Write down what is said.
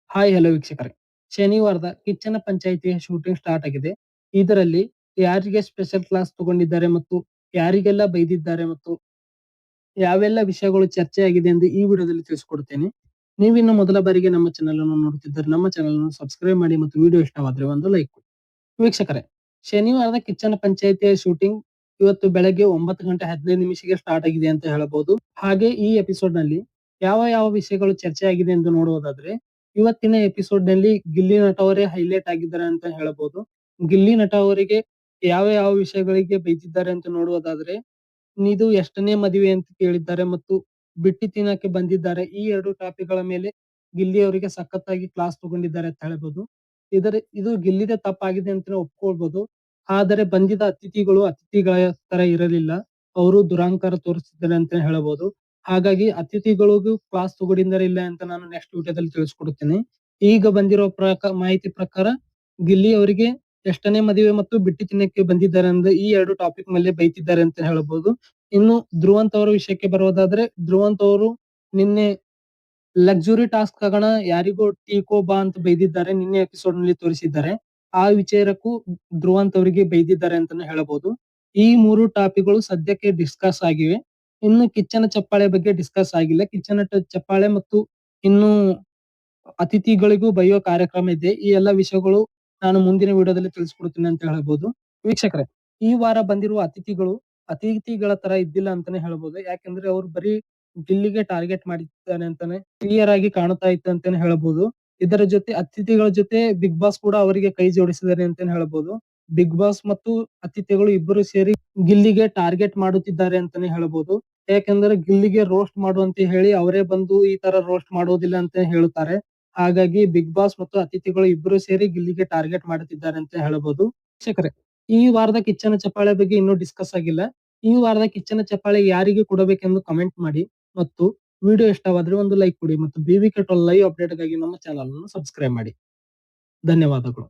Hi hello ವೀಕ್ಷಕರೇ. ಶನಿವಾರದ ಕಿಚ್ಚನ ಪಂಚಾಯಿತಿಯ shooting start ಆಗಿದೆ. ಇದರಲ್ಲಿ ಯಾರಿಗೆ ಸ್ಪೆಷಲ್ ಕ್ಲಾಸ್ ತಗೊಂಡಿದ್ದಾರೆ ಮತ್ತು ಯಾರಿಗೆಲ್ಲ ಬೈದಿದ್ದಾರೆ ಮತ್ತು ಯಾವೆಲ್ಲ ವಿಷಯಗಳು ಚರ್ಚೆ ಆಗಿದೆ ಎಂದು ಈ ವಿಡಿಯೋದಲ್ಲಿ ತಿಳಿಸಿಕೊಡುತ್ತೇನೆ. ನೀವಿನ್ನು ಮೊದಲ ಬಾರಿಗೆ ನಮ್ಮ ಚಾನೆಲ್ ಅನ್ನು ನೋಡುತ್ತಿದ್ದರೆ ನಮ್ಮ ಚಾನೆಲ್ ಅನ್ನು ಸಬ್ಸ್ಕ್ರೈಬ್ ಮಾಡಿ ಮತ್ತು ವಿಡಿಯೋ ಇಷ್ಟವಾದರೆ ಒಂದು ಲೈಕ್ ಕೊಡಿ. ವೀಕ್ಷಕರೇ, ಶನಿವಾರದ ಕಿಚ್ಚನ ಪಂಚಾಯಿತಿಯ ಶೂಟಿಂಗ್ ಇವತ್ತು ಬೆಳಗ್ಗೆ 9:15 ಸ್ಟಾರ್ಟ್ ಆಗಿದೆ ಅಂತ ಹೇಳಬಹುದು. ಹಾಗೆ ಈ ಎಪಿಸೋಡ್ ನಲ್ಲಿ ಯಾವ ಯಾವ ವಿಷಯಗಳು ಚರ್ಚೆ ಆಗಿದೆ ಎಂದು ನೋಡುವುದಾದ್ರೆ, ಇವತ್ತಿನ ಎಪಿಸೋಡ್ ನಲ್ಲಿ ಗಿಲ್ಲಿ ನಟ ಅವರೇ ಹೈಲೈಟ್ ಆಗಿದ್ದಾರೆ ಅಂತ ಹೇಳಬಹುದು. ಗಿಲ್ಲಿ ನಟ ಅವರಿಗೆ ಯಾವ ಯಾವ ವಿಷಯಗಳಿಗೆ ಬೈದಿದ್ದಾರೆ ಅಂತ ನೋಡುವುದಾದ್ರೆ, ಇದು ಎಷ್ಟನೇ ಮದುವೆ ಅಂತ ಕೇಳಿದ್ದಾರೆ ಮತ್ತು ಬಿಟ್ಟಿ ತಿನ್ನಕ್ಕೆ ಬಂದಿದ್ದಾರೆ. ಈ ಎರಡು ಟಾಪಿಕ್ ಗಳ ಮೇಲೆ ಗಿಲ್ಲಿ ಅವರಿಗೆ ಸಖತ್ತಾಗಿ ಕ್ಲಾಸ್ ತಗೊಂಡಿದ್ದಾರೆ ಅಂತ ಹೇಳಬಹುದು. ಇದು ಗಿಲ್ಲಿದೆ ತಪ್ಪಾಗಿದೆ ಅಂತಾನೆ ಒಪ್ಕೊಳ್ಬಹುದು. ಆದರೆ ಬಂದಿದ್ದ ಅತಿಥಿಗಳ ತರ ಇರಲಿಲ್ಲ. ಅವರು ದುರಾಂಕಾರ ತೋರಿಸಿದ್ದಾರೆ ಅಂತ ಹೇಳಬಹುದು. ಹಾಗಾಗಿ ಅತಿಥಿಗಳಿಗೂ ಕ್ಲಾಸ್ ತಗೊಂಡಿದ್ದಾರೆ ಇಲ್ಲ ಅಂತ ನಾನು ನೆಕ್ಸ್ಟ್ ವಿಡಿಯೋದಲ್ಲಿ ತಿಳಿಸ್ಕೊಡುತ್ತೇನೆ. ಈಗ ಬಂದಿರೋ ಮಾಹಿತಿ ಪ್ರಕಾರ ಗಿಲ್ಲಿ ಅವರಿಗೆ ಎಷ್ಟನೇ ಮದುವೆ ಮತ್ತು ಬಿಟ್ಟಿ ತಿನ್ನಕ್ಕೆ ಬಂದಿದ್ದಾರೆ ಅಂದ್ರೆ ಈ ಎರಡು ಟಾಪಿಕ್ ಮೇಲೆ ಬೈತಿದ್ದಾರೆ ಅಂತ ಹೇಳಬಹುದು. ಇನ್ನು ಧ್ರುವಂತ್ ಅವರ ವಿಷಯಕ್ಕೆ ಬರೋದಾದ್ರೆ, ಧ್ರುವಂತ್ ಅವರು ನಿನ್ನೆ ಲಕ್ಸುರಿ ಟಾಸ್ಕ್ ಆಗೋಣ ಯಾರಿಗೋ ಟೀಕೋ ಬಾ ಅಂತ ಬೈದಿದ್ದಾರೆ. ನಿನ್ನೆ ಎಪಿಸೋಡ್ ನಲ್ಲಿ ತೋರಿಸಿದ್ದಾರೆ. ಆ ವಿಚಾರಕ್ಕೂ ಧ್ರುವಂತ್ ಅವರಿಗೆ ಬೈದಿದ್ದಾರೆ ಅಂತಾನೆ ಹೇಳಬಹುದು. ಈ ಮೂರು ಟಾಪಿಕ್ಗಳು ಸದ್ಯಕ್ಕೆ ಡಿಸ್ಕಸ್ ಆಗಿವೆ. ಇನ್ನು ಕಿಚ್ಚನ ಚಪ್ಪಾಳೆ ಬಗ್ಗೆ ಡಿಸ್ಕಸ್ ಆಗಿಲ್ಲ. ಕಿಚ್ಚನ ಚಪ್ಪಾಳೆ ಮತ್ತು ಇನ್ನು ಅತಿಥಿಗಳಿಗೂ ಬೈಯೋ ಕಾರ್ಯಕ್ರಮ ಇದೆ. ಈ ಎಲ್ಲಾ ವಿಷಯಗಳು ನಾನು ಮುಂದಿನ ವಿಡಿಯೋದಲ್ಲಿ ತಿಳಿಸ್ಕೊಡ್ತೀನಿ ಅಂತ ಹೇಳಬಹುದು. ವೀಕ್ಷಕರೇ, ಈ ವಾರ ಬಂದಿರುವ ಅತಿಥಿಗಳ ತರ ಇದ್ದಿಲ್ಲ ಅಂತಾನೆ ಹೇಳ್ಬೋದು. ಯಾಕಂದ್ರೆ ಅವ್ರು ಬರೀ ಗಿಲ್ಲಿಗೆ ಟಾರ್ಗೆಟ್ ಮಾಡಿದ್ದಾರೆ ಅಂತಾನೆ ಕ್ಲಿಯರ್ ಆಗಿ ಕಾಣ್ತಾ ಇತ್ತು ಅಂತಾನೆ ಹೇಳ್ಬೋದು. ಇದರ ಜೊತೆ ಅತಿಥಿಗಳ ಜೊತೆ ಬಿಗ್ ಬಾಸ್ ಕೂಡ ಅವರಿಗೆ ಕೈ ಜೋಡಿಸಿದ್ದಾರೆ ಅಂತಾನೆ ಹೇಳ್ಬೋದು. ಬಿಗ್ ಬಾಸ್ ಮತ್ತು ಅತಿಥಿಗಳು ಇಬ್ಬರು ಸೇರಿ ಗಿಲ್ಲಿಗೆ ಟಾರ್ಗೆಟ್ ಮಾಡುತ್ತಿದ್ದಾರೆ ಅಂತಾನೆ ಹೇಳ್ಬೋದು. ಯಾಕಂದ್ರೆ ಗಿಲ್ಲಿಗೆ ರೋಸ್ಟ್ ಮಾಡುವಂತೆ ಹೇಳಿ ಅವರೇ ಬಂದು ಈ ತರ ರೋಸ್ಟ್ ಮಾಡೋದಿಲ್ಲ ಅಂತ ಹೇಳುತ್ತಾರೆ. ಹಾಗಾಗಿ ಬಿಗ್ ಬಾಸ್ ಮತ್ತು ಅತಿಥಿಗಳು ಇಬ್ಬರು ಸೇರಿ ಗಿಲ್ಲಿಗೆ ಟಾರ್ಗೆಟ್ ಮಾಡುತ್ತಿದ್ದಾರೆ ಅಂತ ಹೇಳಬಹುದು. ವೀಕ್ಷಕರೇ, ಈ ವಾರದ ಕಿಚ್ಚನ ಚಪ್ಪಾಳೆ ಬಗ್ಗೆ ಇನ್ನೂ ಡಿಸ್ಕಸ್ ಆಗಿಲ್ಲ. ಈ ವಾರದ ಕಿಚ್ಚನ ಚಪ್ಪಾಳೆ ಯಾರಿಗೆ ಕೊಡಬೇಕೆಂದು ಕಮೆಂಟ್ ಮಾಡಿ ಮತ್ತು ವಿಡಿಯೋ ಇಷ್ಟವಾದ್ರೆ ಒಂದು ಲೈಕ್ ಕೊಡಿ ಮತ್ತು BVK 12 ಲೈವ್ ಅಪ್ಡೇಟ್ ಗಾಗಿ ನಮ್ಮ ಚಾನಲ್ ಅನ್ನು ಸಬ್ಸ್ಕ್ರೈಬ್ ಮಾಡಿ. ಧನ್ಯವಾದಗಳು.